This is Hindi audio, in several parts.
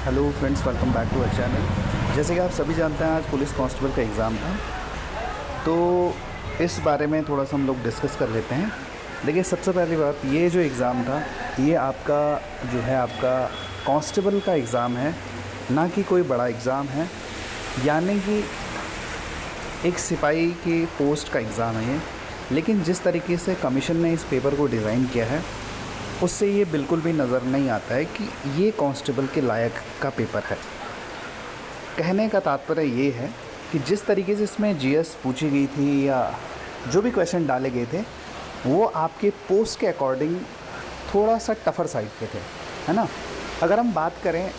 Hello friends, welcome back to our channel. जैसे कि आप सभी जानते हैं, आज पुलिस कांस्टेबल का एग्ज़ाम था, तो इस बारे में थोड़ा सा हम लोग डिस्कस कर लेते हैं। देखिए, सबसे पहली बात, ये जो एग्ज़ाम था, ये आपका जो है आपका कांस्टेबल का एग्ज़ाम है, ना कि कोई बड़ा एग्ज़ाम है। यानी कि एक सिपाही की पोस्ट का एग्ज़ाम है ये। लेकिन जिस तरीके से कमीशन ने इस पेपर को डिज़ाइन किया है, उससे ये बिल्कुल भी नज़र नहीं आता है कि ये कांस्टेबल के लायक का पेपर है। कहने का तात्पर्य ये है कि जिस तरीके से इसमें जीएस पूछी गई थी या जो भी क्वेश्चन डाले गए थे, वो आपके पोस्ट के अकॉर्डिंग थोड़ा सा टफ़र साइड पे थे, है ना। अगर हम बात करें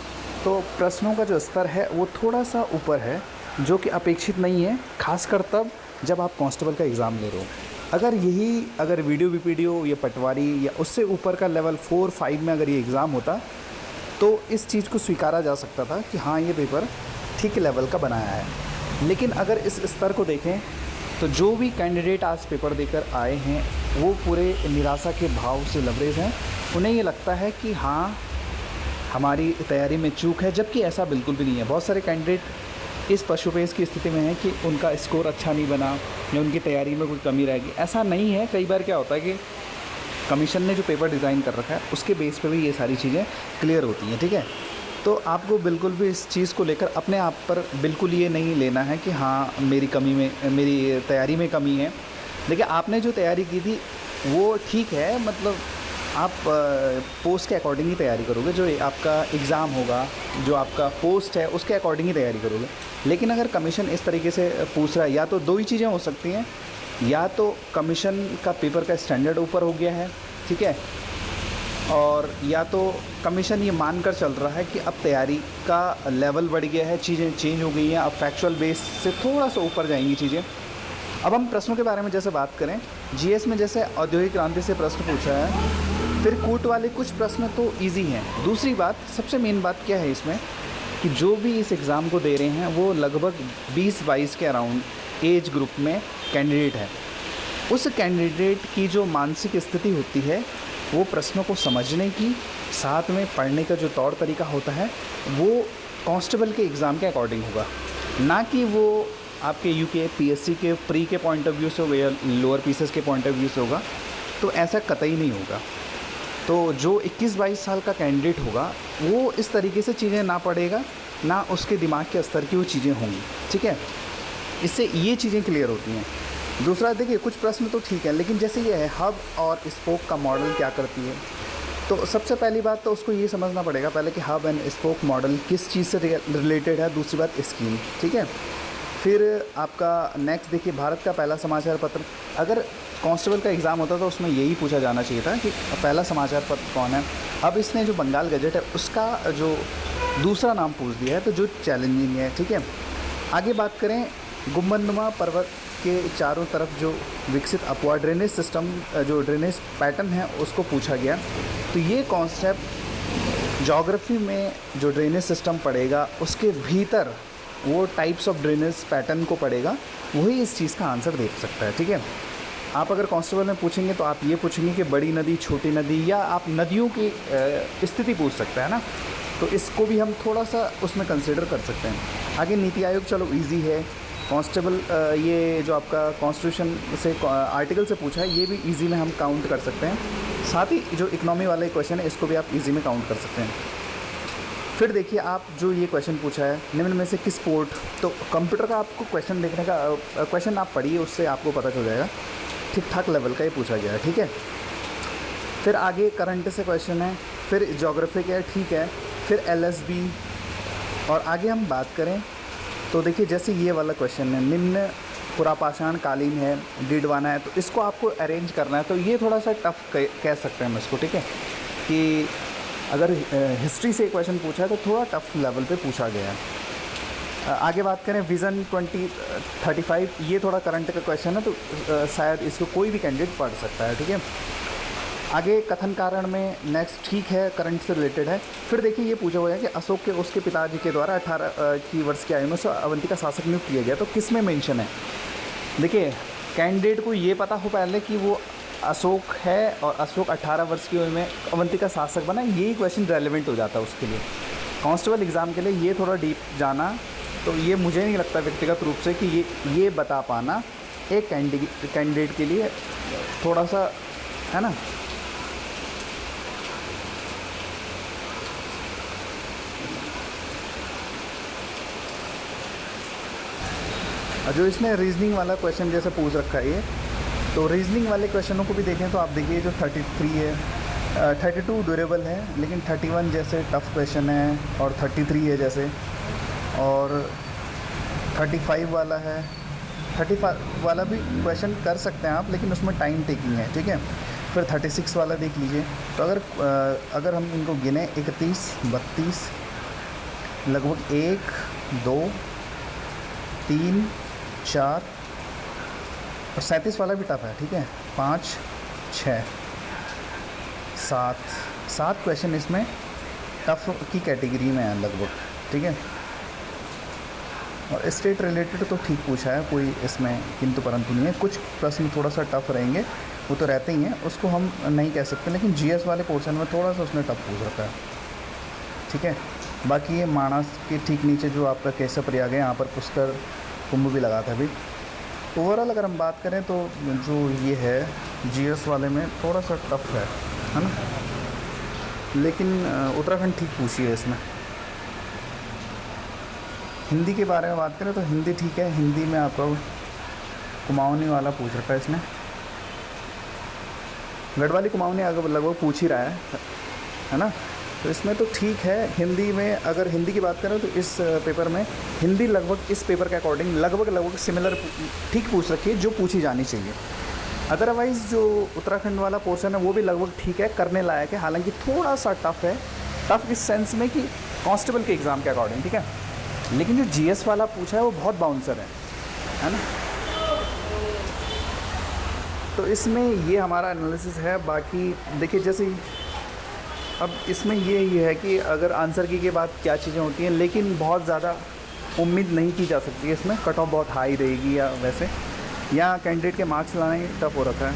तो प्रश्नों का जो स्तर है वो थोड़ा सा ऊपर है, जो कि अपेक्षित नहीं है, खासकर तब जब आप कांस्टेबल का एग्ज़ाम ले रहे हो। अगर वीडियो वीपीडियो या पटवारी या उससे ऊपर का लेवल 4-5 में अगर ये एग्ज़ाम होता, तो इस चीज़ को स्वीकारा जा सकता था कि हाँ, ये पेपर ठीक लेवल का बनाया है। लेकिन अगर इस स्तर को देखें तो जो भी कैंडिडेट आज पेपर देकर आए हैं, वो पूरे निराशा के भाव से लबरेज हैं। उन्हें ये लगता है कि हाँ, हमारी तैयारी में चूक है, जबकि ऐसा बिल्कुल भी नहीं है। बहुत सारे कैंडिडेट इस पशुपेश की स्थिति में हैं कि उनका स्कोर अच्छा नहीं बना या उनकी तैयारी में कोई कमी रहेगी। ऐसा नहीं है। कई बार क्या होता है कि कमीशन ने जो पेपर डिज़ाइन कर रखा है, उसके बेस पे भी ये सारी चीज़ें क्लियर होती हैं, ठीक है। तो आपको बिल्कुल भी इस चीज़ को लेकर अपने आप पर बिल्कुल ये नहीं लेना है कि हाँ, मेरी तैयारी में कमी है। देखिए, आपने जो तैयारी की थी वो ठीक है, मतलब आप पोस्ट के अकॉर्डिंग ही तैयारी करोगे। जो आपका एग्ज़ाम होगा, जो आपका पोस्ट है, उसके अकॉर्डिंग ही तैयारी करोगे। लेकिन अगर कमीशन इस तरीके से पूछ रहा है, या तो दो ही चीज़ें हो सकती हैं, या तो कमीशन का पेपर का स्टैंडर्ड ऊपर हो गया है, ठीक है, और या तो कमीशन ये मानकर चल रहा है कि अब तैयारी का लेवल बढ़ गया है, चीज़ें चेंज हो गई हैं, अब फैक्चुअल बेस से थोड़ा सा ऊपर जाएंगी चीज़ें। अब हम प्रश्नों के बारे में जैसे बात करें, जीएस में जैसे औद्योगिक क्रांति से प्रश्न पूछा है, फिर कूट वाले कुछ प्रश्न तो इजी हैं। दूसरी बात, सबसे मेन बात क्या है इसमें, कि जो भी इस एग्ज़ाम को दे रहे हैं वो लगभग 20-22 के अराउंड एज ग्रुप में कैंडिडेट है। उस कैंडिडेट की जो मानसिक स्थिति होती है, वो प्रश्नों को समझने की, साथ में पढ़ने का जो तौर तरीका होता है, वो कांस्टेबल के एग्ज़ाम के अकॉर्डिंग होगा, ना कि वो आपके यूके पीएससी के प्री के पॉइंट ऑफ व्यू से होगा या लोअर पीसेस के पॉइंट ऑफ व्यू से होगा। तो ऐसा कतई नहीं होगा। तो जो 21-22 साल का कैंडिडेट होगा, वो इस तरीके से चीज़ें ना पढ़ेगा, ना उसके दिमाग के स्तर की वो चीज़ें होंगी, ठीक है। इससे ये चीज़ें क्लियर होती हैं। दूसरा, देखिए, कुछ प्रश्न तो ठीक है, लेकिन जैसे ये है हब और स्पोक का मॉडल क्या करती है, तो सबसे पहली बात तो उसको ये समझना पड़ेगा पहले कि हब एंड स्पोक मॉडल किस चीज़ से रिलेटेड है। दूसरी बात, स्कीम, ठीक है। फिर आपका नेक्स्ट देखिए, भारत का पहला समाचार पत्र। अगर कांस्टेबल का एग्ज़ाम होता तो उसमें यही पूछा जाना चाहिए था कि पहला समाचार पत्र कौन है। अब इसने जो बंगाल गजट है, उसका जो दूसरा नाम पूछ दिया है, तो जो चैलेंजिंग है, ठीक है। आगे बात करें, गुम्बदनुमा पर्वत के चारों तरफ जो विकसित अपवार ड्रेनेज सिस्टम, जो ड्रेनेज पैटर्न है, उसको पूछा गया। तो ये कॉन्सेप्ट ज्योग्राफी में जो ड्रेनेज सिस्टम पढ़ेगा, उसके भीतर वो टाइप्स ऑफ ड्रेनेज पैटर्न को पढ़ेगा, वही इस चीज़ का आंसर दे सकता है, ठीक है। आप अगर कांस्टेबल में पूछेंगे तो आप ये पूछेंगे कि बड़ी नदी, छोटी नदी, या आप नदियों की स्थिति पूछ सकते हैं ना, तो इसको भी हम थोड़ा सा उसमें कंसिडर कर सकते हैं। आगे नीति आयोग, चलो इजी है। कांस्टेबल, ये जो आपका कॉन्स्टिट्यूशन से आर्टिकल से पूछा है, ये भी इजी में हम काउंट कर सकते हैं। साथ ही जो इकोनॉमी वाला क्वेश्चन है, इसको भी आप इजी में काउंट कर सकते हैं। फिर देखिए, आप जो ये क्वेश्चन पूछा है, निम्न में से किस पोर्ट, तो कंप्यूटर का आपको क्वेश्चन देखने का, क्वेश्चन आप पढ़िए, उससे आपको पता चल जाएगा। ठीक ठाक लेवल का ये पूछा गया है, ठीक है। फिर आगे करंट से क्वेश्चन है, फिर ज्योग्राफी का है, ठीक है, फिर एलएसबी। और आगे हम बात करें तो देखिए, जैसे ये वाला क्वेश्चन है, निम्न पुरापाषाण कालीन है, डिडवाना है, तो इसको आपको अरेंज करना है। तो ये थोड़ा सा टफ कह सकते हैं हम इसको, ठीक है, कि अगर हिस्ट्री से क्वेश्चन पूछा है तो थोड़ा टफ लेवल पे पूछा गया है। आगे बात करें, विज़न 2035, ये थोड़ा करंट का क्वेश्चन है, तो शायद इसको कोई भी कैंडिडेट पढ़ सकता है, ठीक है। आगे कथन कारण में नेक्स्ट, ठीक है, करंट से रिलेटेड है। फिर देखिए, ये पूछा हुआ है कि अशोक के उसके पिताजी के द्वारा 18 की वर्ष की आयु में अवंती का शासक नियुक्त किया गया, तो किस में मेंशन है। देखिए, कैंडिडेट को ये पता हो पहले कि वो अशोक है और अशोक 18 वर्ष की उम्र में अवंती का शासक बना, यही क्वेश्चन रेलेवेंट हो जाता है उसके लिए। कांस्टेबल एग्ज़ाम के लिए ये थोड़ा डीप जाना, तो ये मुझे नहीं लगता व्यक्तिगत रूप से कि ये बता पाना एक कैंडिडेट के लिए थोड़ा सा, है ना। जो इसने रीजनिंग वाला क्वेश्चन जैसे पूछ रखा है ये, तो रीजनिंग वाले क्वेश्चनों को भी देखें तो आप देखिए जो 33 है, 32 ड्यूरेबल है, लेकिन 31 जैसे टफ़ क्वेश्चन है, और 33 है जैसे, और 35 वाला है। 35 वाला भी क्वेश्चन कर सकते हैं आप, लेकिन उसमें टाइम टेकिंग है, ठीक है। फिर 36 वाला देख लीजिए। तो अगर हम इनको गिने 31, 32, लगभग 1, 2, 3, 4 और 37 वाला भी टफ है, ठीक है। 5, 6, 7 क्वेश्चन इसमें टफ की कैटेगरी में है लगभग, ठीक है। और स्टेट रिलेटेड तो ठीक पूछा है, कोई इसमें किंतु परंतु नहीं है। कुछ प्रश्न थोड़ा सा टफ रहेंगे, वो तो रहते ही हैं, उसको हम नहीं कह सकते, लेकिन जीएस वाले पोर्शन में थोड़ा सा उसने टफ पूछ रखा है, ठीक है। बाकी ये मानस के ठीक नीचे जो आपका केशव प्रयाग है, यहाँ पर पुष्कर कुंभ भी लगा था अभी। ओवरऑल अगर हम बात करें तो जो ये है जीएस वाले में थोड़ा सा टफ है ना, लेकिन उत्तराखंड ठीक पूछी है इसमें। हिंदी के बारे में बात करें तो हिंदी ठीक है, हिंदी में आपका कुमाऊनी वाला पूछ रखा है इसने। गढ़वाली कुमाऊनी अगर लगभग पूछ ही रहा है ना, तो इसमें तो ठीक है। हिंदी में अगर हिंदी की बात करें तो इस पेपर में हिंदी लगभग इस पेपर के अकॉर्डिंग लगभग सिमिलर ठीक पूछ रखी है, जो पूछी जानी चाहिए। अदरवाइज़ जो उत्तराखंड वाला पोर्शन है वो भी लगभग ठीक है, करने लायक है, हालांकि थोड़ा सा टफ है। टफ इस सेंस में कि कांस्टेबल के एग्ज़ाम के अकॉर्डिंग, ठीक है। लेकिन जो जीएस वाला पूछा है वो बहुत बाउंसर है ना। तो इसमें ये हमारा एनालिसिस है। बाकी देखिए, जैसे अब इसमें ये है कि अगर आंसर की के बाद क्या चीज़ें होती हैं, लेकिन बहुत ज़्यादा उम्मीद नहीं की जा सकती है इसमें। कट ऑफ बहुत हाई रहेगी, या वैसे यहाँ कैंडिडेट के मार्क्स लाने टफ हो रखा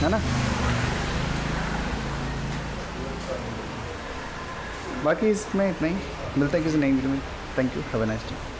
है ना। बाकी इसमें इतना ही, मिलते हैं किसी नई वीडियो में। Thank you, have a nice day.